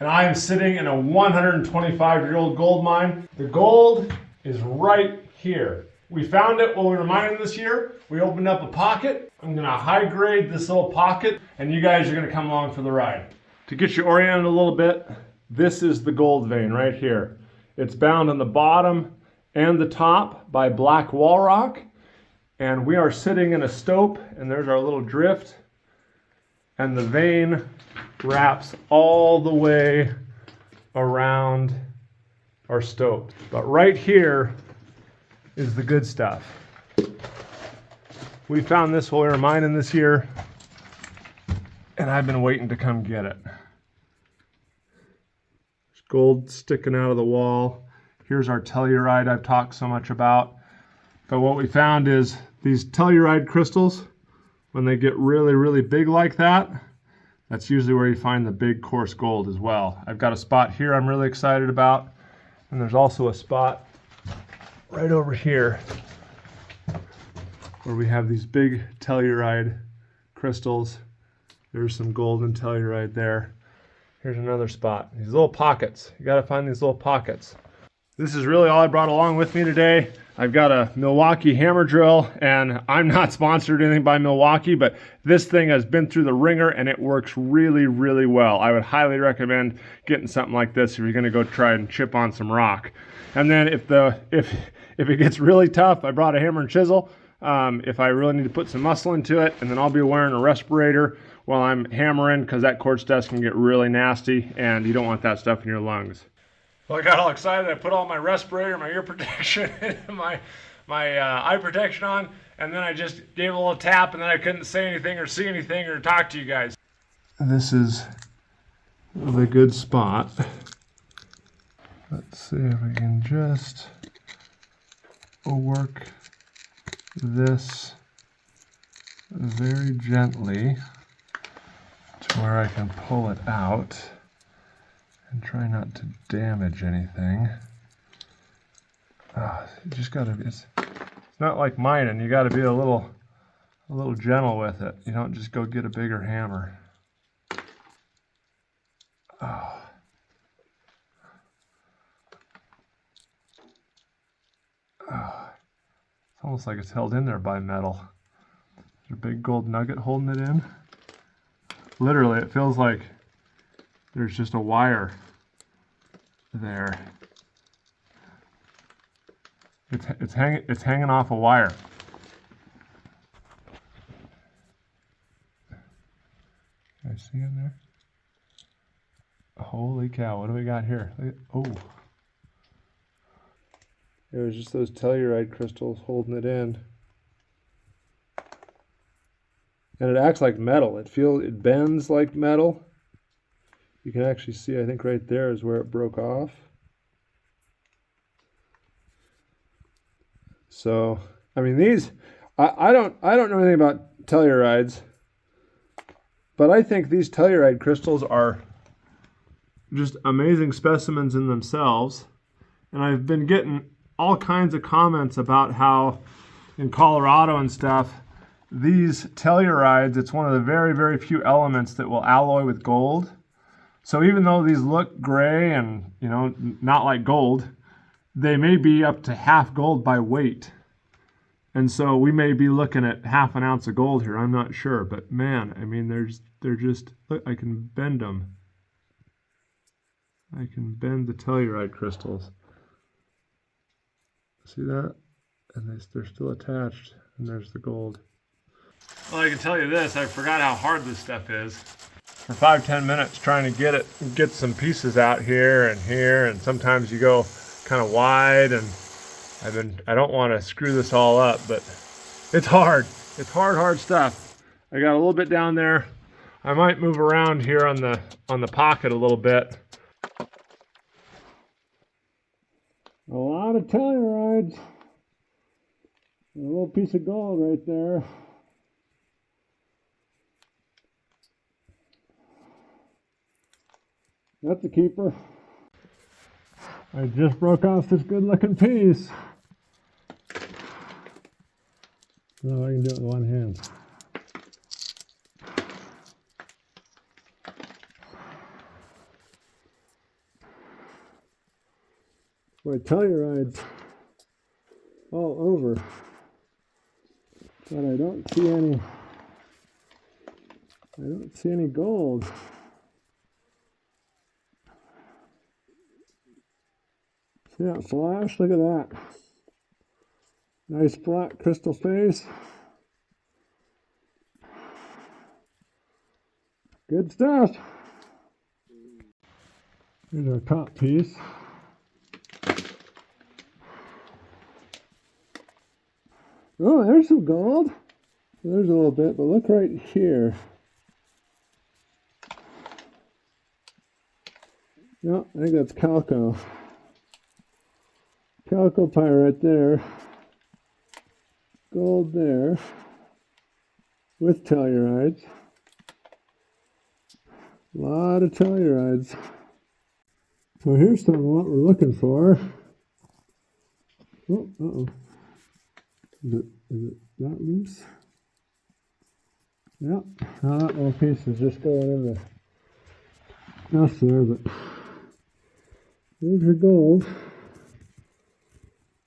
And I am sitting in a 125-year-old gold mine. The gold is right here. We found it while we were mining this year. We opened up a pocket. I'm gonna high grade this little pocket and you guys are gonna come along for the ride. To get you oriented a little bit, this is the gold vein right here. It's bound on the bottom and the top by black wall rock. And we are sitting in a stope and there's our little drift. And the vein wraps all the way around our stope. But right here is the good stuff. We found this while we were mining this year, and I've been waiting to come get it. There's gold sticking out of the wall. Here's our telluride I've talked so much about. But what we found is these telluride crystals, when they get really, really big like that, that's usually where you find the big coarse gold as well. I've got a spot here I'm really excited about, and there's also a spot right over here where we have these big telluride crystals. There's some golden telluride there. Here's another spot. These little pockets. You gotta find these little pockets. This is really all I brought along with me today. I've got a Milwaukee hammer drill, and I'm not sponsored or anything by Milwaukee, but this thing has been through the ringer and it works really, really well. I would highly recommend getting something like this if you're gonna go try and chip on some rock. And then if it gets really tough, I brought a hammer and chisel. If I really need to put some muscle into it, and then I'll be wearing a respirator while I'm hammering, because that quartz dust can get really nasty and you don't want that stuff in your lungs. Well, I got all excited. I put all my respirator, my ear protection, and my eye protection on, and then I just gave a little tap, and then I couldn't say anything or see anything or talk to you guys. This is the good spot. Let's see if we can just work this very gently to where I can pull it out. And try not to damage anything. You just gotta, it's not like mining. You gotta be a little gentle with it. You don't just go get a bigger hammer. It's almost like it's held in there by metal. There's a big gold nugget holding it in. Literally, it feels like there's just a wire there. It's hanging off a wire. Can I see in there? Holy cow, what do we got here? Oh. It was just those telluride crystals holding it in. And it acts like metal. It bends like metal. You can actually see, I think right there is where it broke off. So, I mean, these, I don't know anything about tellurides, but I think these telluride crystals are just amazing specimens in themselves. And I've been getting all kinds of comments about how in Colorado and stuff, these tellurides, it's one of the very, very few elements that will alloy with gold. So even though these look gray and, you know, not like gold, they may be up to half gold by weight. And so we may be looking at half an ounce of gold here. I'm not sure, but man, I mean, they're just, look, I can bend them. I can bend the telluride crystals. See that? And they're still attached, and there's the gold. Well, I can tell you this, I forgot how hard this stuff is. For 5-10 minutes trying to get some pieces out here, and sometimes you go kind of wide, and I don't want to screw this all up, but it's hard. It's hard stuff. I got a little bit down there. I might move around here on the pocket a little bit. A lot of tellurides. A little piece of gold right there. That's a keeper. I just broke off this good looking piece. No, I can do it with one hand. my tellurides all over, but I don't see any gold. See that flash? Look at that. Nice flat crystal face. Good stuff. Here's our top piece. Oh, there's some gold. There's a little bit, but look right here. No, I think that's calico. Calico pyrite there. Gold there. With tellurides. A lot of tellurides. So here's some of what we're looking for. Oh, uh-oh. Is it that loose? Yeah. Now that little piece is just going in the dust there, but there's your gold.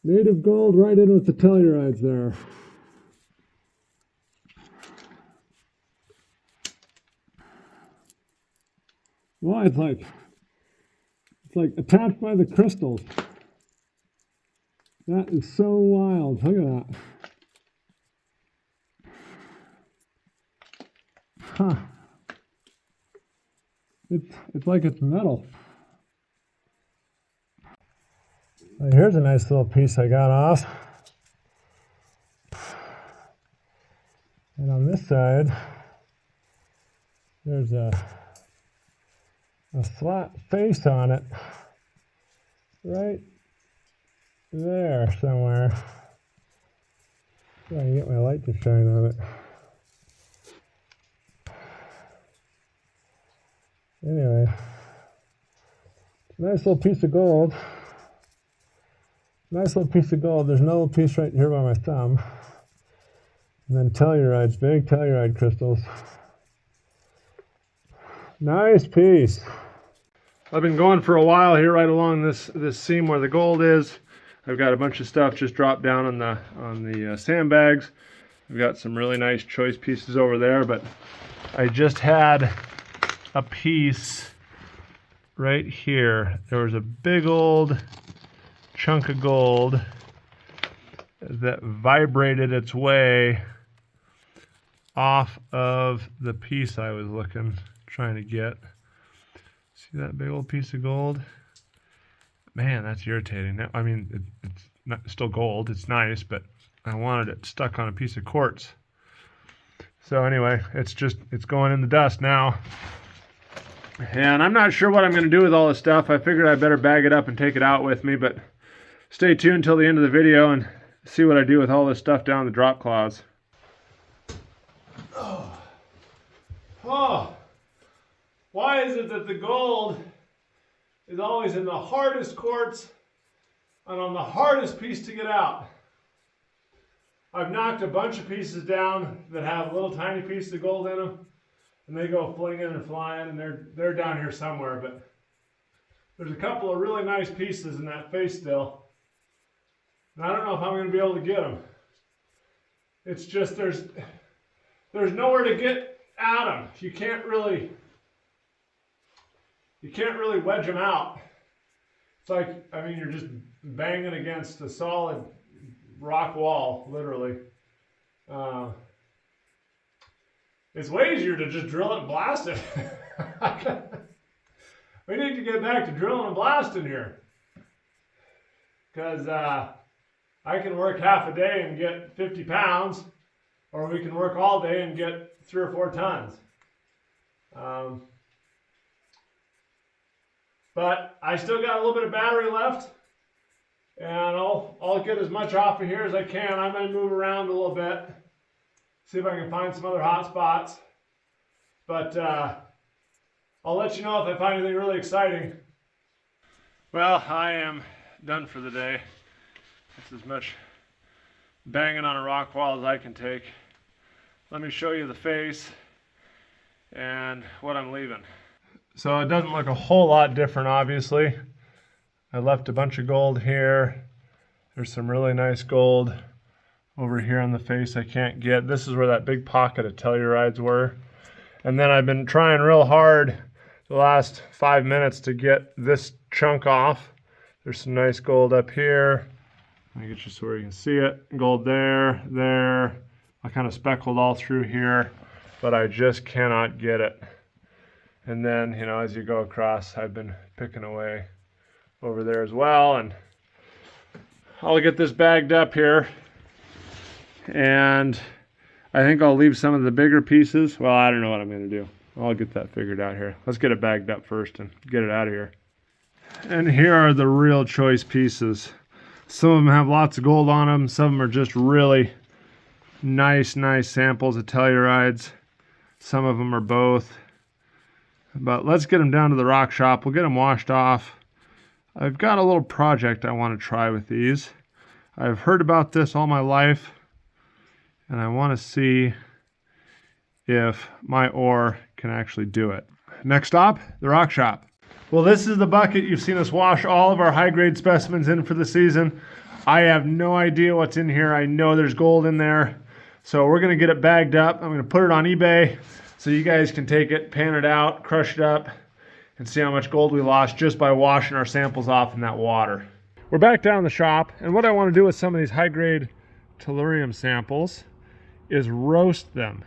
Native gold right in with the tellurides there. Well, it's like attached by the crystals. That is so wild. Look at that. Huh. It's like it's metal. Here's a nice little piece I got off. And on this side, there's a flat face on it. Right there somewhere. So I can get my light to shine on it. Anyway, nice little piece of gold. Nice little piece of gold. There's another piece right here by my thumb. And then tellurides, big telluride crystals. Nice piece. I've been going for a while here right along this seam where the gold is. I've got a bunch of stuff just dropped down on the sandbags. I've got some really nice choice pieces over there, but I just had a piece right here. There was a big old chunk of gold that vibrated its way off of the piece I was trying to get. See that big old piece of gold? Man, that's irritating. I mean, it's not still gold. It's nice, but I wanted it stuck on a piece of quartz. So anyway, it's going in the dust now. And I'm not sure what I'm going to do with all this stuff. I figured I better bag it up and take it out with me, but stay tuned until the end of the video and see what I do with all this stuff down the drop cloths. Oh. Why is it that the gold is always in the hardest quartz and on the hardest piece to get out? I've knocked a bunch of pieces down that have little tiny pieces of gold in them, and they go flinging and flying, and they're down here somewhere, but there's a couple of really nice pieces in that face still. And I don't know if I'm going to be able to get them. It's just there's nowhere to get at them. You can't really wedge them out. It's like, I mean, you're just banging against a solid rock wall, literally. It's way easier to just drill it and blast it. We need to get back to drilling and blasting here. Because I can work half a day and get 50 pounds, or we can work all day and get 3 or 4 tons. But I still got a little bit of battery left, and I'll get as much off of here as I can. I'm going to move around a little bit, see if I can find some other hot spots. But I'll let you know if I find anything really exciting. Well, I am done for the day. That's as much banging on a rock wall as I can take. Let me show you the face and what I'm leaving. So it doesn't look a whole lot different, obviously. I left a bunch of gold here. There's some really nice gold over here on the face I can't get. This is where that big pocket of tellurides were. And then I've been trying real hard the last 5 minutes to get this chunk off. There's some nice gold up here. Let me get you so where you can see it. Gold there, there. I kind of speckled all through here, but I just cannot get it. And then, you know, as you go across, I've been picking away over there as well. And I'll get this bagged up here. And I think I'll leave some of the bigger pieces. Well, I don't know what I'm going to do. I'll get that figured out here. Let's get it bagged up first and get it out of here. And here are the real choice pieces. Some of them have lots of gold on them. Some of them are just really nice samples of tellurides. Some of them are both. But let's get them down to the rock shop. We'll get them washed off. I've got a little project I want to try with these. I've heard about this all my life, and I want to see if my ore can actually do it. Next stop, the rock shop. Well, this is the bucket you've seen us wash all of our high-grade specimens in for the season. I have no idea what's in here. I know there's gold in there. So we're going to get it bagged up. I'm going to put it on eBay so you guys can take it, pan it out, crush it up, and see how much gold we lost just by washing our samples off in that water. We're back down in the shop, and what I want to do with some of these high-grade tellurium samples is roast them.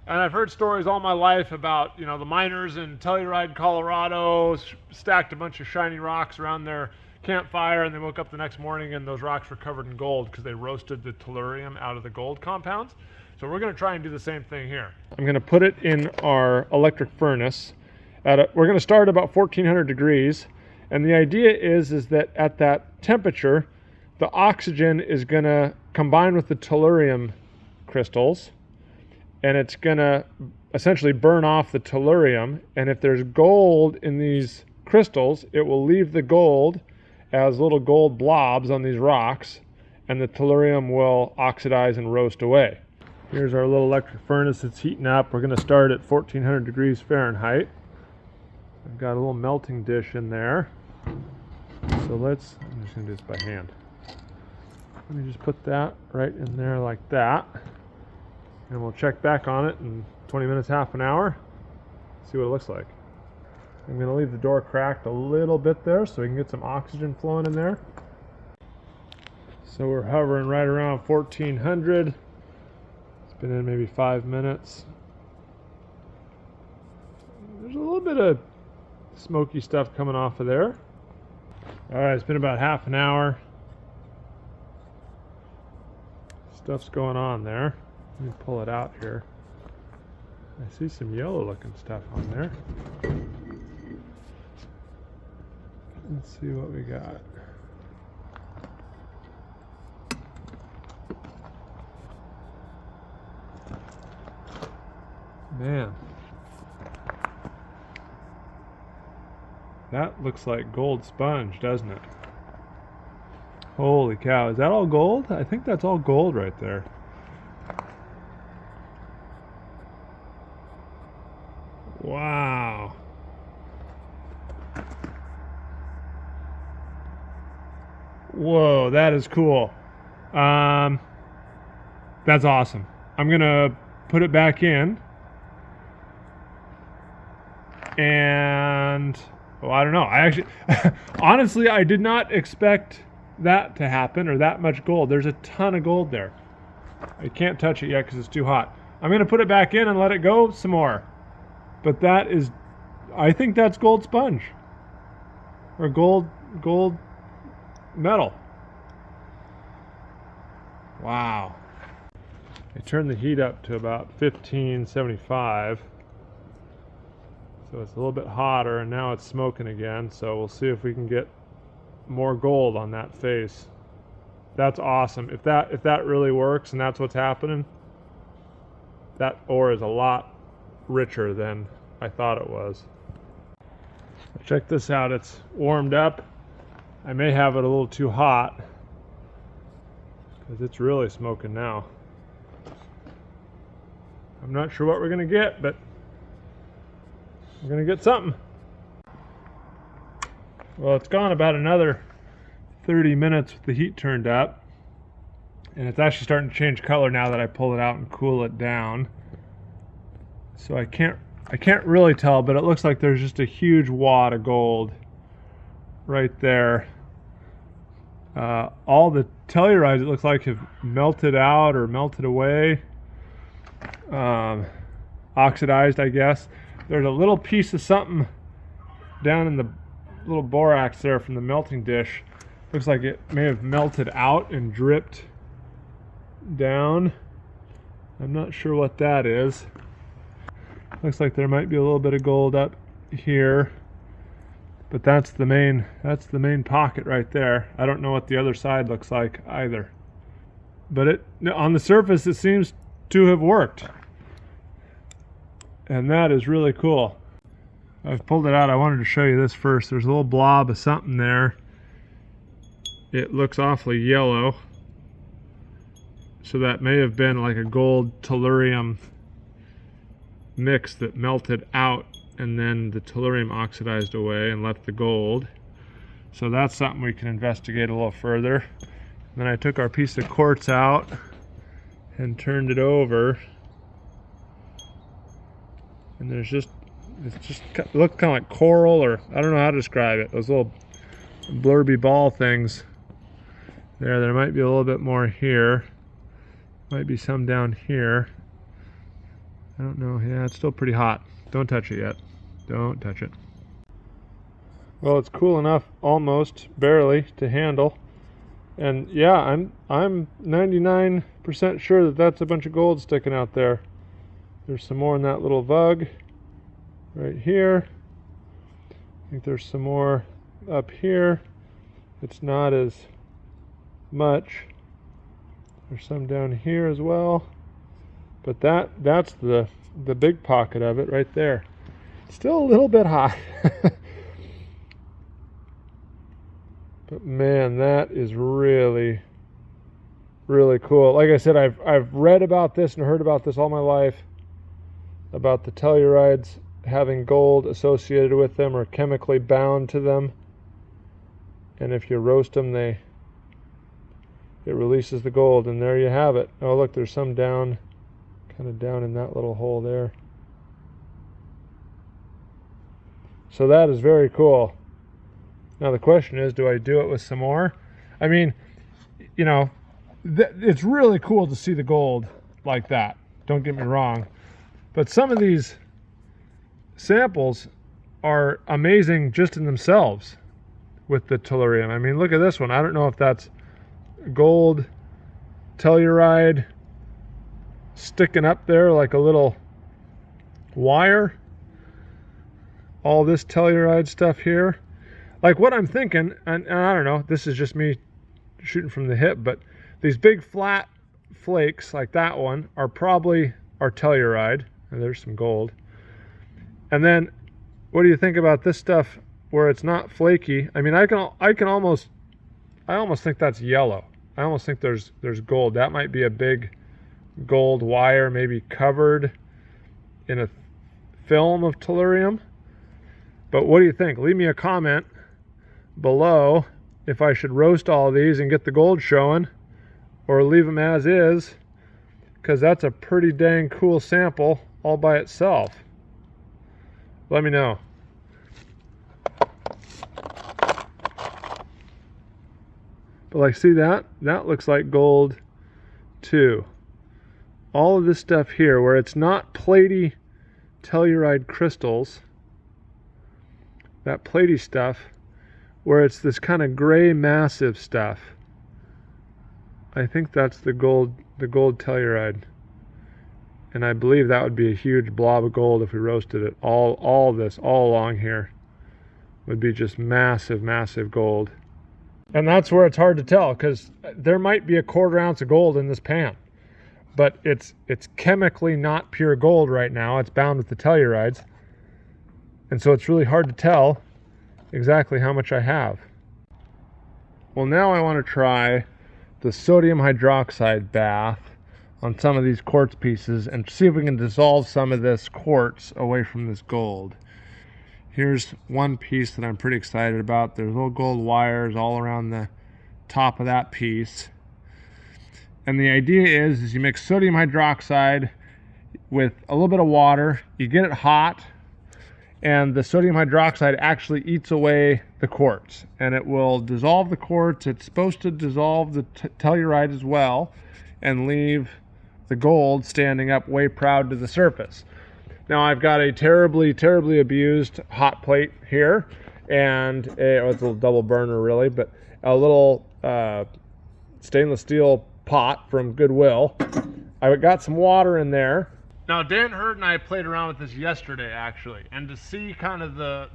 And I've heard stories all my life about, you know, the miners in Telluride, Colorado stacked a bunch of shiny rocks around their campfire, and they woke up the next morning and those rocks were covered in gold because they roasted the tellurium out of the gold compounds. So we're going to try and do the same thing here. I'm going to put it in our electric furnace. We're going to start about 1400 degrees. And the idea is that at that temperature, the oxygen is going to combine with the tellurium crystals, and it's going to essentially burn off the tellurium. And if there's gold in these crystals, it will leave the gold as little gold blobs on these rocks, and the tellurium will oxidize and roast away. Here's our little electric furnace. It's heating up. We're going to start at 1400 degrees Fahrenheit. I've got a little melting dish in there. So I'm just going to do this by hand. Let me just put that right in there like that. And we'll check back on it in 20 minutes, half an hour. See what it looks like. I'm going to leave the door cracked a little bit there so we can get some oxygen flowing in there. So we're hovering right around 1400. It's been in maybe 5 minutes. There's a little bit of smoky stuff coming off of there. Alright, it's been about half an hour. Stuff's going on there. Let me pull it out here. I see some yellow looking stuff on there. Let's see what we got. Man, that looks like gold sponge, doesn't it? Holy cow, is that all gold? I think that's all gold right there. Wow. Whoa, that is cool. That's awesome. I'm gonna put it back in. And I don't know. I actually honestly I did not expect that to happen, or that much gold. There's a ton of gold there. I can't touch it yet because it's too hot. I'm going to put it back in and let it go some more. But that is, I think that's gold sponge. Or gold metal. Wow. I turned the heat up to about 1575. So it's a little bit hotter, and now it's smoking again. So we'll see if we can get more gold on that face. That's awesome. If that really works and that's what's happening, that ore is a lot richer than I thought it was. Check this out. It's warmed up. I may have it a little too hot because it's really smoking now. I'm not sure what we're going to get, but we're going to get something. Well, it's gone about another 30 minutes with the heat turned up, and it's actually starting to change color now that I pull it out and cool it down. So I can't really tell, but it looks like there's just a huge wad of gold right there. All the tellurides, it looks like, have melted out or melted away, oxidized, I guess. There's a little piece of something down in the little borax there from the melting dish. Looks like it may have melted out and dripped down. I'm not sure what that is. Looks like there might be a little bit of gold up here, but that's the main pocket right there. I don't know what the other side looks like either, but on the surface it seems to have worked, and that is really cool. I've pulled it out. I wanted to show you this first. There's a little blob of something there. It looks awfully yellow, so that may have been like a gold tellurium mix that melted out, and then the tellurium oxidized away and left the gold. So that's something we can investigate a little further. And then I took our piece of quartz out and turned it over, and it looked kind of like coral, or I don't know how to describe it. Those little blurby ball things there might be a little bit more here, might be some down here. I don't know. Yeah, it's still pretty hot. Don't touch it yet. Don't touch it. Well, it's cool enough, almost, barely, to handle. And yeah, I'm 99% sure that that's a bunch of gold sticking out there. There's some more in that little vug right here. I think there's some more up here. It's not as much. There's some down here as well. But that's the big pocket of it right there. Still a little bit hot. But man, that is really, really cool. Like I said, I've read about this and heard about this all my life, about the tellurides having gold associated with them or chemically bound to them. And if you roast them, it releases the gold, and there you have it. Oh, look, there's some down, kind of down in that little hole there. So that is very cool. Now the question is, do I do it with some more? I mean, you know, it's really cool to see the gold like that. Don't get me wrong. But some of these samples are amazing just in themselves with the tellurium. I mean, look at this one. I don't know if that's gold telluride sticking up there like a little wire. All this telluride stuff here. Like what I'm thinking, and I don't know, this is just me shooting from the hip, but these big flat flakes like that one are probably our telluride. And there's some gold. And then what do you think about this stuff where it's not flaky? I mean, I almost think that's yellow. I almost think there's gold. That might be a big gold wire, maybe covered in a film of tellurium. But what do you think? Leave me a comment below if I should roast all of these and get the gold showing, or leave them as is, because that's a pretty dang cool sample all by itself. Let me know. But like, see that? That looks like gold too. All of this stuff here where it's not platy telluride crystals, that platy stuff, where it's this kind of gray massive stuff, I think that's the gold telluride. And I believe that would be a huge blob of gold if we roasted it. All this, all along here, would be just massive, massive gold. And that's where it's hard to tell, because there might be a 1/4 ounce of gold in this pan. But it's chemically not pure gold right now. It's bound with the tellurides. And so it's really hard to tell exactly how much I have. Well, now I want to try the sodium hydroxide bath on some of these quartz pieces and see if we can dissolve some of this quartz away from this gold. Here's one piece that I'm pretty excited about. There's little gold wires all around the top of that piece. And the idea is you mix sodium hydroxide with a little bit of water, you get it hot, and the sodium hydroxide actually eats away the quartz, and it will dissolve the quartz. It's supposed to dissolve the telluride as well and leave the gold standing up way proud to the surface. Now I've got a terribly abused hot plate here, and it's a little double burner really, but a little stainless steel pot from Goodwill. I got some water in there. Now Dan Hurd and I played around with this yesterday actually, and to see kind of the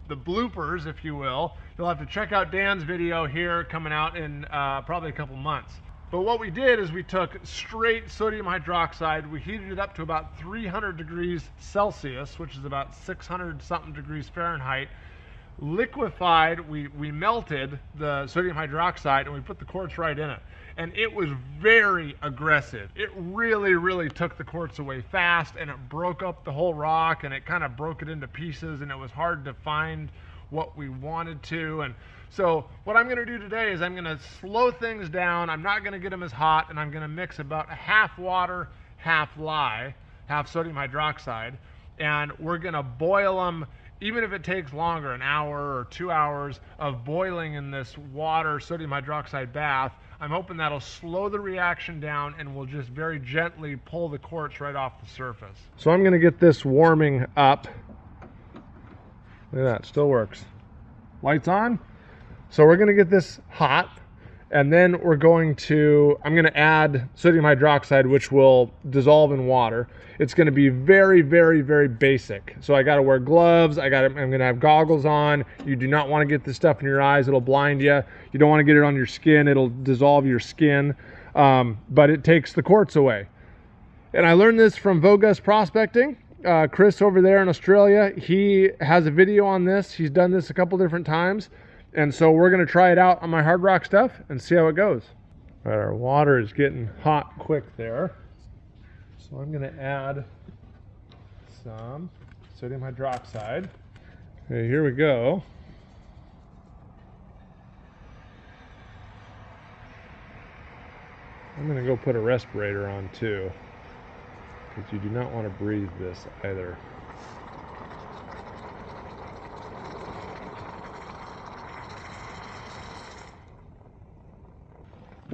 bloopers, if you will, you'll have to check out Dan's video here coming out in probably a couple months. But what we did is we took straight sodium hydroxide, we heated it up to about 300 degrees Celsius, which is about 600 something degrees Fahrenheit, liquefied, we melted the sodium hydroxide, and we put the quartz right in it. And it was very aggressive. It really took the quartz away fast, and it broke up the whole rock, and it kind of broke it into pieces, and it was hard to find what we wanted to. And so what I'm going to do today is I'm going to slow things down. I'm not going to get them as hot, and I'm going to mix about half water, half lye, half sodium hydroxide, and we're going to boil them. Even if it takes longer, an hour or 2 hours of boiling in this water sodium hydroxide bath, I'm hoping that'll slow the reaction down and will just very gently pull the quartz right off the surface. So I'm going to get this warming up. Look at that, still works. Lights on. So we're going to get this hot, and then I'm going to add sodium hydroxide, which will dissolve in water. It's going to be very basic. So I got to wear gloves. I'm going to have goggles on. You do not want to get this stuff in your eyes. It'll blind you. You don't want to get it on your skin. It'll dissolve your skin. But it takes the quartz away. And I learned this from Vogus Prospecting. Chris over there in Australia, he has a video on this. He's done this a couple different times. And so we're going to try it out on my hard rock stuff and see how it goes. All right, our water is getting hot quick there. So I'm going to add some sodium hydroxide. Okay, here we go. I'm going to go put a respirator on too, because you do not want to breathe this either.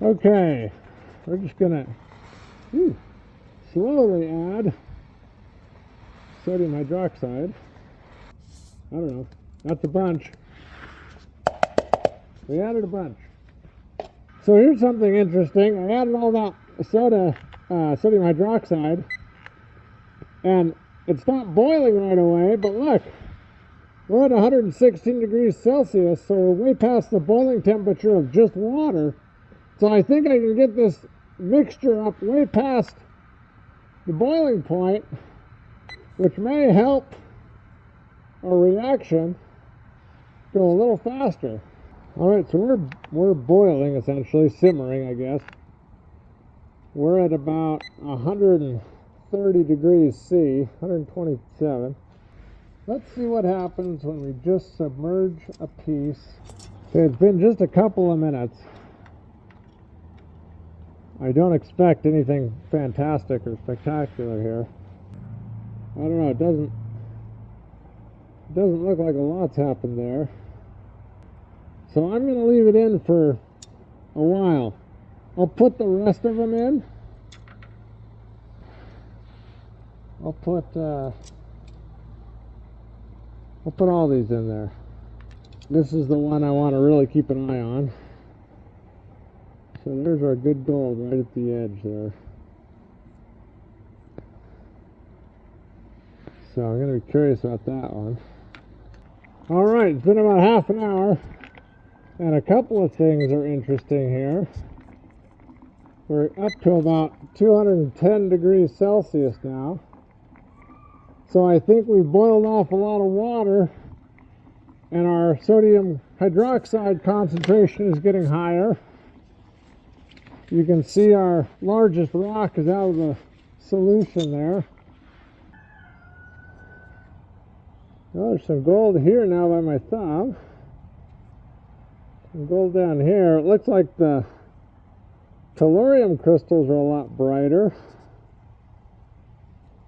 Okay, we're just gonna slowly add sodium hydroxide. I don't know, that's a bunch. We added a bunch. So here's something interesting. I added all that sodium hydroxide, and it stopped boiling right away, but look, we're at 116 degrees Celsius, so we're way past the boiling temperature of just water. So I think I can get this mixture up way past the boiling point, which may help our reaction go a little faster. All right, so we're boiling, essentially simmering, I guess. We're at about 130 degrees C, 127. Let's see what happens when we just submerge a piece. Okay, it's been just a couple of minutes. I don't expect anything fantastic or spectacular here. I don't know, it doesn't look like a lot's happened there. So I'm going to leave it in for a while. I'll put the rest of them in. I'll put all these in there. This is the one I want to really keep an eye on. So there's our good gold right at the edge there. So I'm going to be curious about that one. All right, it's been about half an hour, and a couple of things are interesting here. We're up to about 210 degrees Celsius now. So I think we've boiled off a lot of water, and our sodium hydroxide concentration is getting higher. You can see our largest rock is out of the solution there. Well, there's some gold here now by my thumb. Some gold down here. It looks like the tellurium crystals are a lot brighter.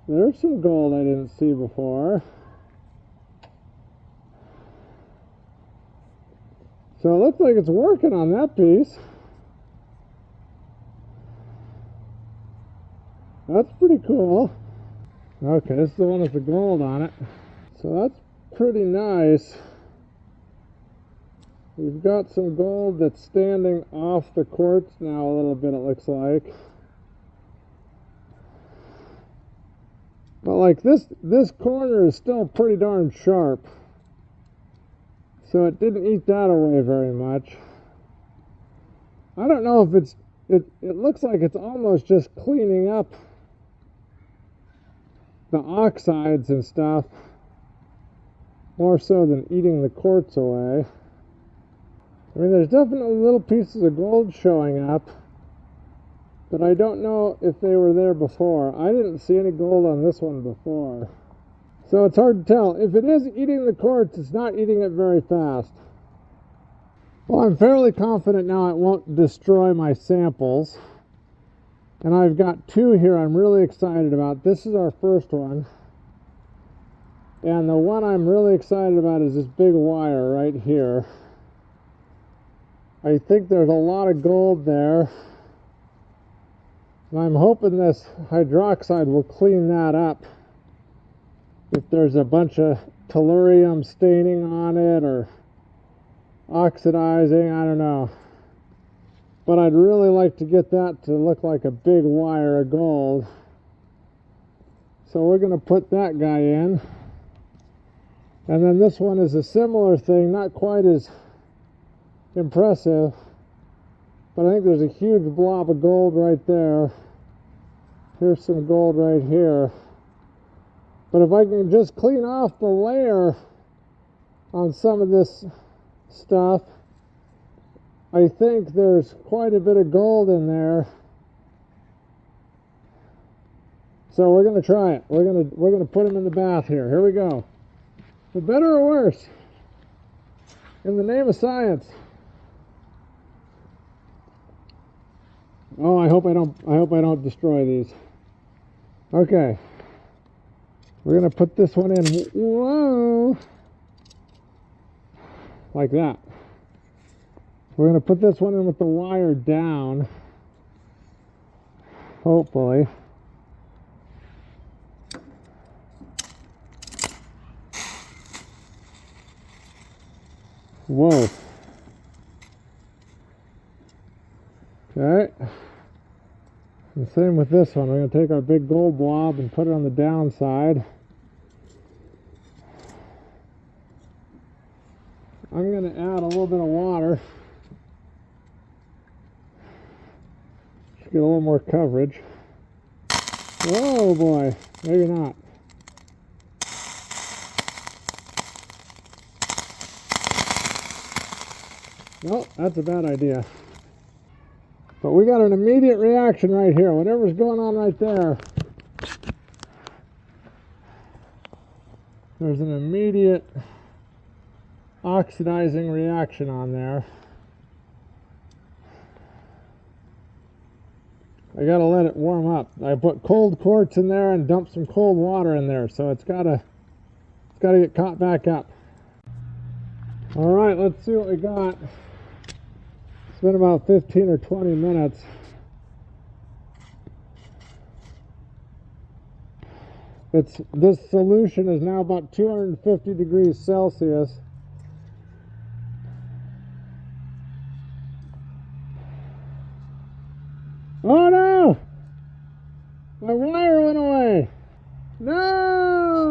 There's some gold I didn't see before. So it looks like it's working on that piece. That's pretty cool. Okay, this is the one with the gold on it. So that's pretty nice. We've got some gold that's standing off the quartz now a little bit, it looks like. But like this corner is still pretty darn sharp. So it didn't eat that away very much. I don't know if it looks like it's almost just cleaning up the oxides and stuff, more so than eating the quartz away. I mean, there's definitely little pieces of gold showing up, but I don't know if they were there before. I didn't see any gold on this one before. So it's hard to tell. If it is eating the quartz, it's not eating it very fast. Well, I'm fairly confident now it won't destroy my samples. And I've got two here I'm really excited about. This is our first one. And the one I'm really excited about is this big wire right here. I think there's a lot of gold there. And I'm hoping this hydroxide will clean that up. If there's a bunch of tellurium staining on it or oxidizing, I don't know. But I'd really like to get that to look like a big wire of gold. So we're going to put that guy in. And then this one is a similar thing, not quite as impressive, but I think there's a huge blob of gold right there. Here's some gold right here. But if I can just clean off the layer on some of this stuff, I think there's quite a bit of gold in there. So we're going to try it. We're going to put him in the bath here. Here we go. For better or worse, in the name of science. Oh, I hope I don't destroy these. Okay. We're going to put this one in. Whoa! Like that. We're going to put this one in with the wire down. Hopefully. Whoa. Okay. And same with this one. We're going to take our big gold blob and put it on the downside. I'm going to add a little bit of water. Just get a little more coverage. Whoa, boy. Maybe not. Nope, that's a bad idea. But we got an immediate reaction right here. Whatever's going on right there, there's an immediate oxidizing reaction on there. I gotta let it warm up. I put cold quartz in there and dumped some cold water in there, so it's gotta get caught back up. All right, let's see what we got. It's been about 15 or 20 minutes. This solution is now about 250 degrees Celsius. Oh no! My wire went away! No!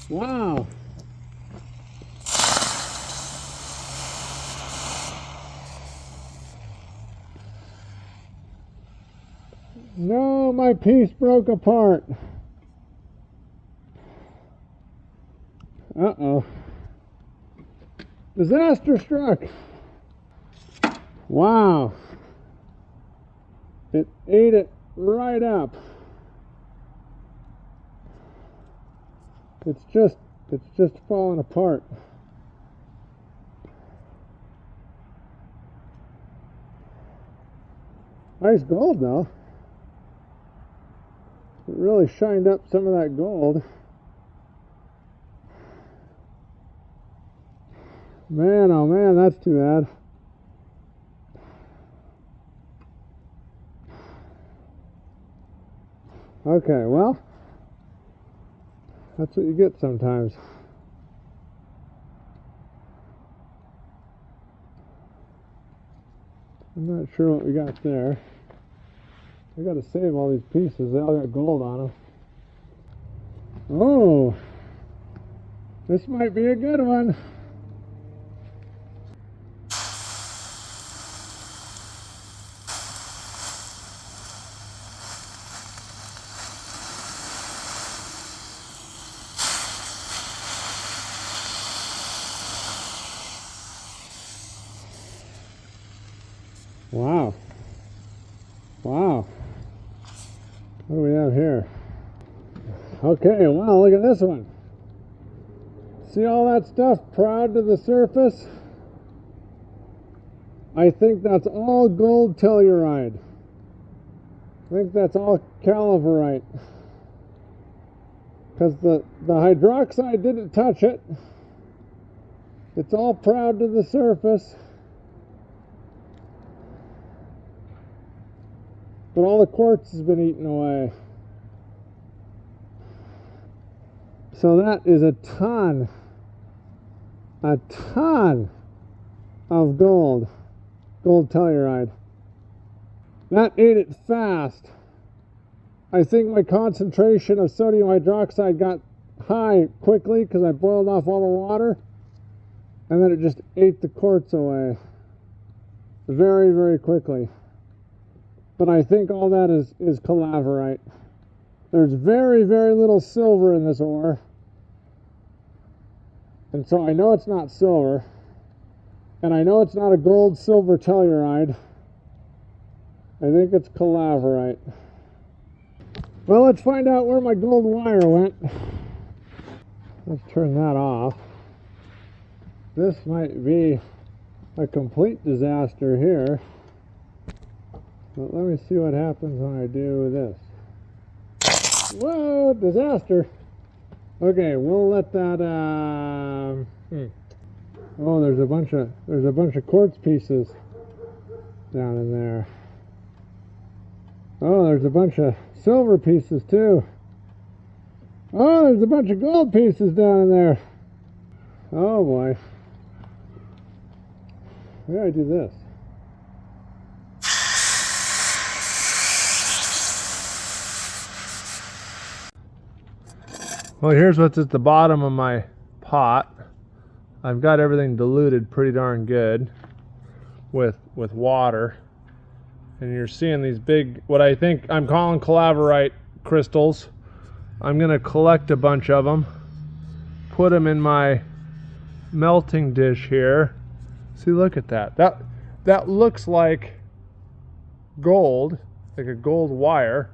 Wow! No, my piece broke apart. Uh-oh. Disaster struck. Wow. It ate it right up. It's just falling apart. Nice gold though. It really shined up some of that gold. Man, oh man, that's too bad. Okay, well, that's what you get sometimes. I'm not sure what we got there. I gotta save all these pieces. They all got gold on them. Oh, this might be a good one. Wow. Wow. What do we have here? Okay, wow, look at this one. See all that stuff proud to the surface? I think that's all gold telluride. I think that's all calaverite. Because the hydroxide didn't touch it. It's all proud to the surface. But all the quartz has been eaten away. So that is a ton of gold telluride. That ate it fast. I think my concentration of sodium hydroxide got high quickly because I boiled off all the water, and then it just ate the quartz away very, very quickly. But I think all that is Calaverite. There's very, very little silver in this ore. And so I know it's not silver. And I know it's not a gold-silver telluride. I think it's Calaverite. Well, let's find out where my gold wire went. Let's turn that off. This might be a complete disaster here. But let me see what happens when I do this. Whoa, disaster. Okay, we'll let that Oh, there's a bunch of quartz pieces down in there. Oh, there's a bunch of silver pieces too. Oh, there's a bunch of gold pieces down in there. Oh boy. Where do I do this? Well, here's what's at the bottom of my pot. I've got everything diluted pretty darn good with water. And you're seeing these big, what I think I'm calling Calaverite crystals. I'm going to collect a bunch of them, put them in my melting dish here. See, look at that. That looks like gold, like a gold wire.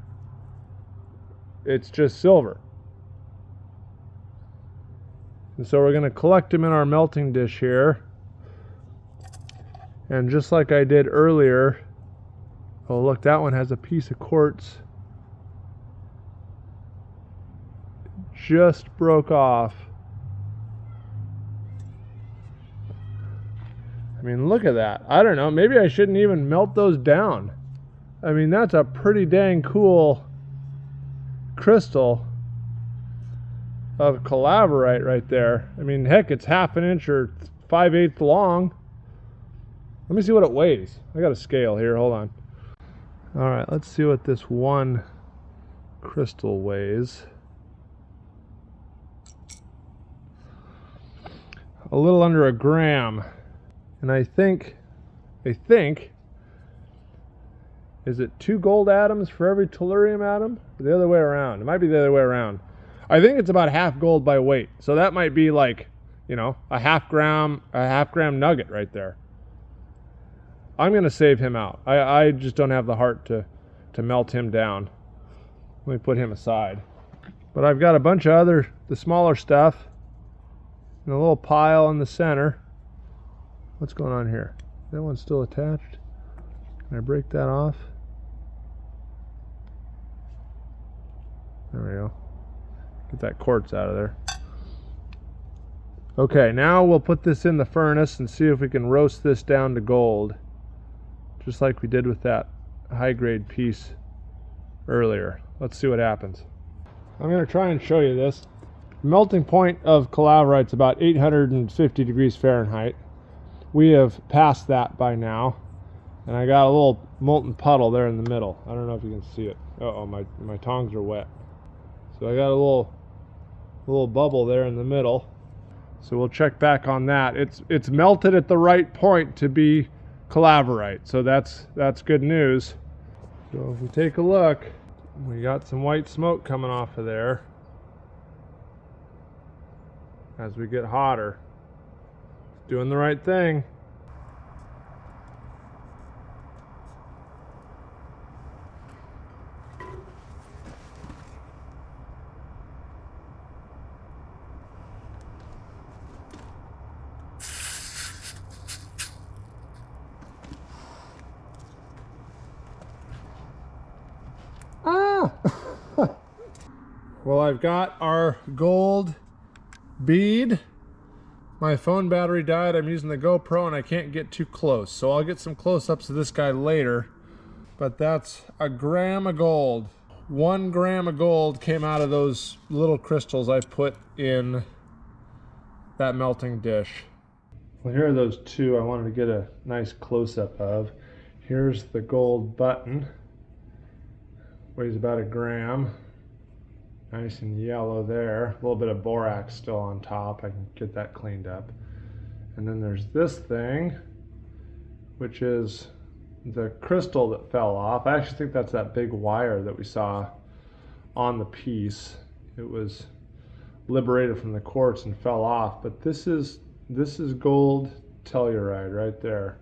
It's just silver. And so we're going to collect them in our melting dish here. And just like I did earlier, oh look, that one has a piece of quartz. Just broke off. I mean, look at that. I don't know, maybe I shouldn't even melt those down. I mean, that's a pretty dang cool crystal of Calaverite right there. I mean, heck, it's 1/2 inch or 5/8 long. Let me see what it weighs. I got a scale here, hold on. All right, let's see what this one crystal weighs. A little under a gram. And I think, is it 2 gold atoms for every tellurium atom? Or the other way around? It might be the other way around. I think it's about 1/2 gold by weight. So that might be like, you know, a half gram nugget right there. I'm going to save him out. I just don't have the heart to melt him down. Let me put him aside. But I've got a bunch of the smaller stuff in a little pile in the center. What's going on here? That one's still attached. Can I break that off? There we go. Get that quartz out of there. Okay, now we'll put this in the furnace and see if we can roast this down to gold, just like we did with that high grade piece earlier. Let's see what happens. I'm going to try and show you this. The melting point of Calaverite's about 850 degrees Fahrenheit. We have passed that by now, and I got a little molten puddle there in the middle. I don't know if you can see it. Uh-oh, my tongs are wet. So I got a little bubble there in the middle. So we'll check back on that. It's melted at the right point to be Calaverite, so that's good news. So if we take a look, we got some white smoke coming off of there as we get hotter. It's doing the right thing. Well, I've got our gold bead. My phone battery died. I'm using the GoPro and I can't get too close. So I'll get some close-ups of this guy later. But that's a gram of gold. 1 gram of gold came out of those little crystals I put in that melting dish. Well, here are those two I wanted to get a nice close-up of. Here's the gold button. Weighs about a gram. Nice and yellow there. A little bit of borax still on top. I can get that cleaned up. And then there's this thing, which is the crystal that fell off. I actually think that's that big wire that we saw on the piece. It was liberated from the quartz and fell off. But this is gold telluride right there.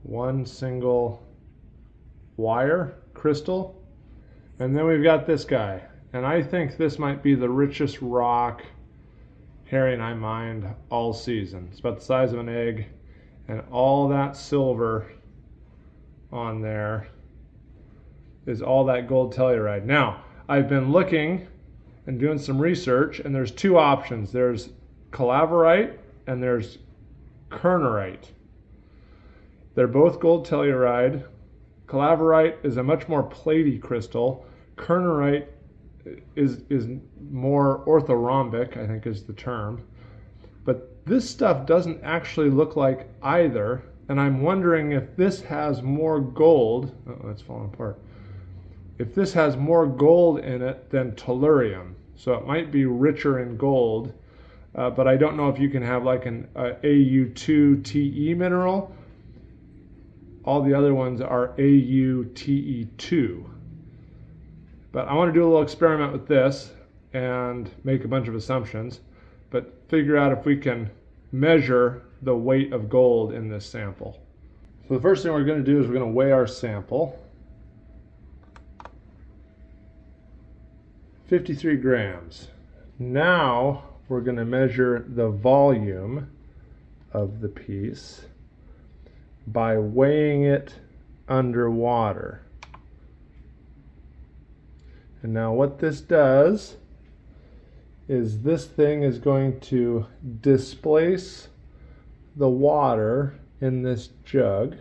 One single wire crystal. And then we've got this guy. And I think this might be the richest rock Harry and I mined all season. It's about the size of an egg. And all that silver on there is all that gold telluride. Now, I've been looking and doing some research, and there's two options. There's Calaverite and there's krennerite. They're both gold telluride. Calaverite is a much more platy crystal. Krennerite is more orthorhombic, I think is the term. But this stuff doesn't actually look like either, and I'm wondering if this has more gold. Oh, it's falling apart. If this has more gold in it than tellurium, so it might be richer in gold, but I don't know if you can have like an Au2Te mineral. All the other ones are Au-Te2. But I want to do a little experiment with this and make a bunch of assumptions, but figure out if we can measure the weight of gold in this sample. So the first thing we're going to do is we're going to weigh our sample. 53 grams. Now we're going to measure the volume of the piece by weighing it underwater. And now what this does is this thing is going to displace the water in this jug.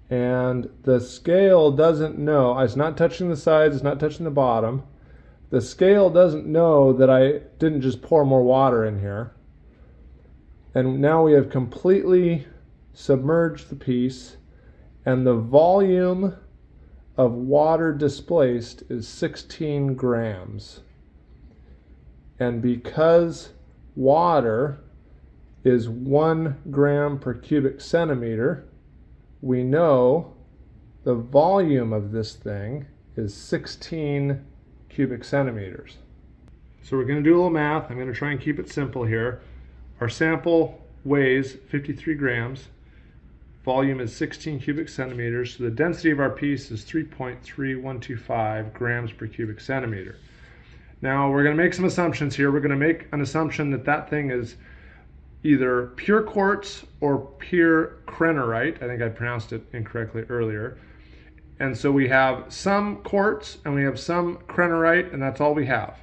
And the scale doesn't know, it's not touching the sides, it's not touching the bottom. The scale doesn't know that I didn't just pour more water in here. And now we have completely submerged the piece, and the volume of water displaced is 16 grams. And because water is 1 gram per cubic centimeter, we know the volume of this thing is 16 cubic centimeters. So we're going to do a little math. I'm going to try and keep it simple here. Our sample weighs 53 grams. volume is 16 cubic centimeters, so the density of our piece is 3.3125 grams per cubic centimeter. Now we're going to make some assumptions here. We're going to make an assumption that that thing is either pure quartz or pure krennerite. I think I pronounced it incorrectly earlier. And so we have some quartz and we have some krennerite, and that's all we have.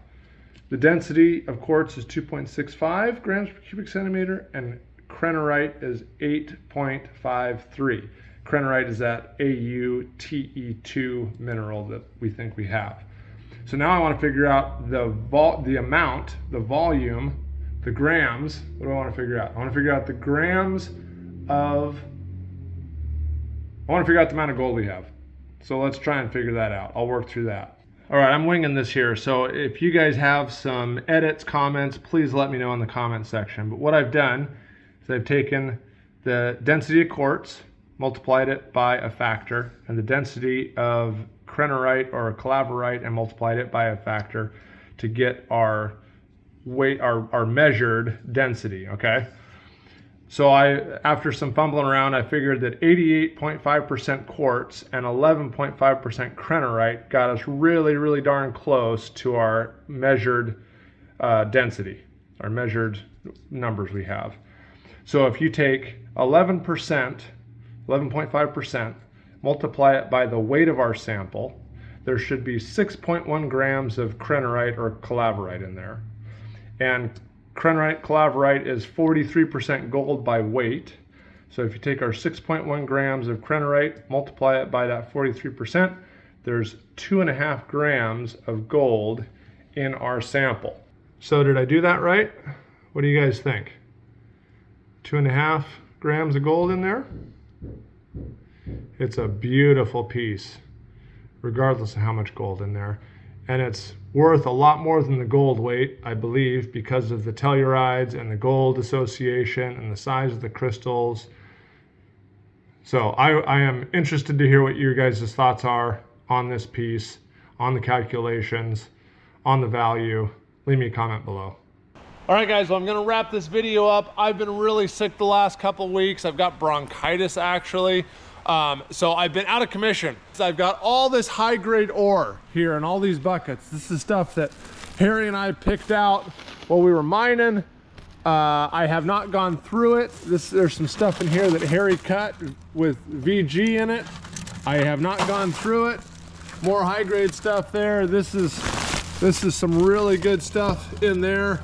The density of quartz is 2.65 grams per cubic centimeter, and krennerite is 8.53. Krennerite is that AuTe2 mineral that we think we have. So now I want to figure out the amount, the volume, the grams. What do I want to figure out? I want to figure out the grams of, I want to figure out the amount of gold we have. So let's try and figure that out. I'll work through that. All right, I'm winging this here. So if you guys have some edits, comments, please let me know in the comment section. But what I've done is I've taken the density of quartz, multiplied it by a factor, and the density of krennerite or Calaverite, and multiplied it by a factor to get our weight, our measured density, okay? So after some fumbling around, I figured that 88.5% quartz and 11.5% krennerite got us really, really darn close to our measured density, our measured numbers we have. So if you take 11.5%, multiply it by the weight of our sample, there should be 6.1 grams of krennerite or Calaverite in there. And krennerite, Calaverite is 43% gold by weight. So if you take our 6.1 grams of krennerite, multiply it by that 43%, there's 2.5 grams of gold in our sample. So did I do that right? What do you guys think? 2.5 grams of gold in there? It's a beautiful piece, regardless of how much gold in there. And it's worth a lot more than the gold weight, I believe, because of the tellurides and the gold association and the size of the crystals. So I am interested to hear what your guys' thoughts are on this piece, on the calculations, on the value. Leave me a comment below. All right, guys, well, I'm gonna wrap this video up. I've been really sick the last couple weeks. I've got bronchitis, actually. So I've been out of commission. I've got all this high-grade ore here in all these buckets. This is stuff that Harry and I picked out while we were mining. I have not gone through it. There's some stuff in here that Harry cut with VG in it. I have not gone through it. More high-grade stuff there. This is some really good stuff in there.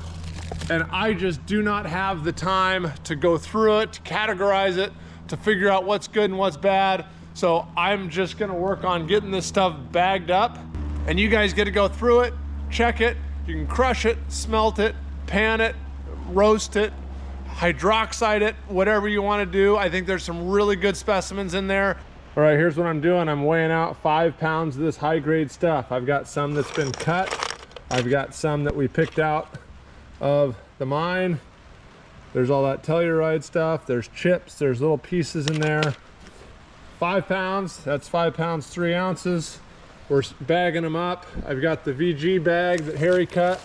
And I just do not have the time to go through it, to categorize it, to figure out what's good and what's bad. So I'm just gonna work on getting this stuff bagged up, and you guys get to go through it, check it. You can crush it, smelt it, pan it, roast it, hydroxide it, whatever you wanna do. I think there's some really good specimens in there. All right, here's what I'm doing. I'm weighing out 5 pounds of this high grade stuff. I've got some that's been cut. I've got some that we picked out of the mine. There's all that telluride stuff. There's chips, there's little pieces in there. 5 pounds, that's 5 pounds, 3 ounces. We're bagging them up. I've got the VG bag that Harry cut.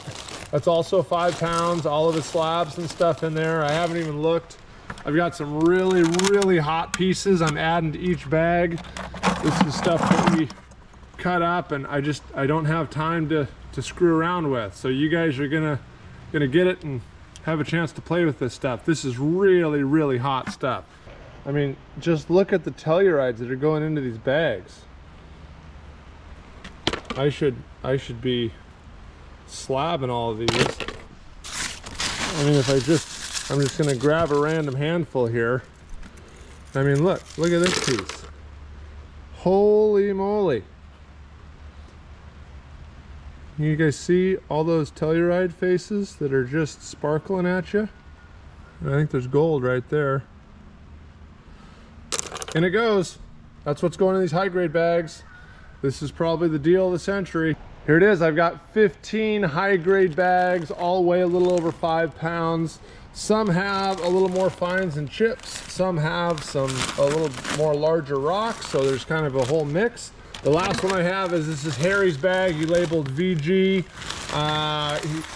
That's also 5 pounds, all of the slabs and stuff in there. I haven't even looked. I've got some really, really hot pieces I'm adding to each bag. This is stuff that we cut up and I don't have time to screw around with. So you guys are gonna get it and have a chance to play with this stuff. This is really, really hot stuff. I mean, just look at the tellurides that are going into these bags. I should be slabbing all of these. I mean, I'm just gonna grab a random handful here. I mean, look at this piece. Holy moly. You guys see all those telluride faces that are just sparkling at you? I think there's gold right there. And it goes. That's what's going in these high grade bags. This is probably the deal of the century. Here it is. I've got 15 high grade bags, all weigh a little over 5 pounds. Some have a little more fines and chips. Some have a little more larger rocks. So there's kind of a whole mix. The last one I have is, this is Harry's bag. He labeled VG.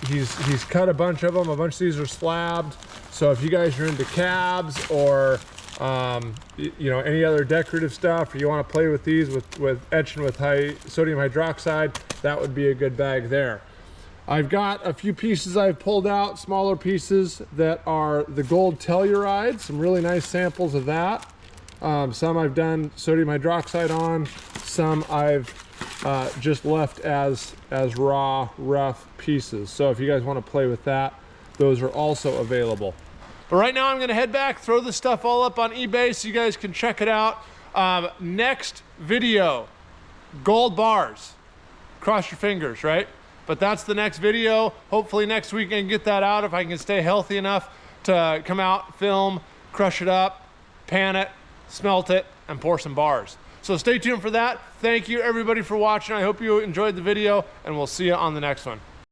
He's cut a bunch of them. A bunch of these are slabbed. So if you guys are into cabs or you know, any other decorative stuff, or you want to play with these with etching with high sodium hydroxide, that would be a good bag there. I've got a few pieces I've pulled out, smaller pieces that are the gold telluride, some really nice samples of that. Some I've done sodium hydroxide on, some I've just left as raw, rough pieces. So if you guys want to play with that, those are also available. But right now I'm gonna head back, throw this stuff all up on eBay so you guys can check it out. Next video, gold bars. Cross your fingers, right? But that's the next video. Hopefully next week I can get that out if I can stay healthy enough to come out, film, crush it up, pan it, smelt it, and pour some bars. So stay tuned for that. Thank you everybody for watching. I hope you enjoyed the video, and we'll see you on the next one.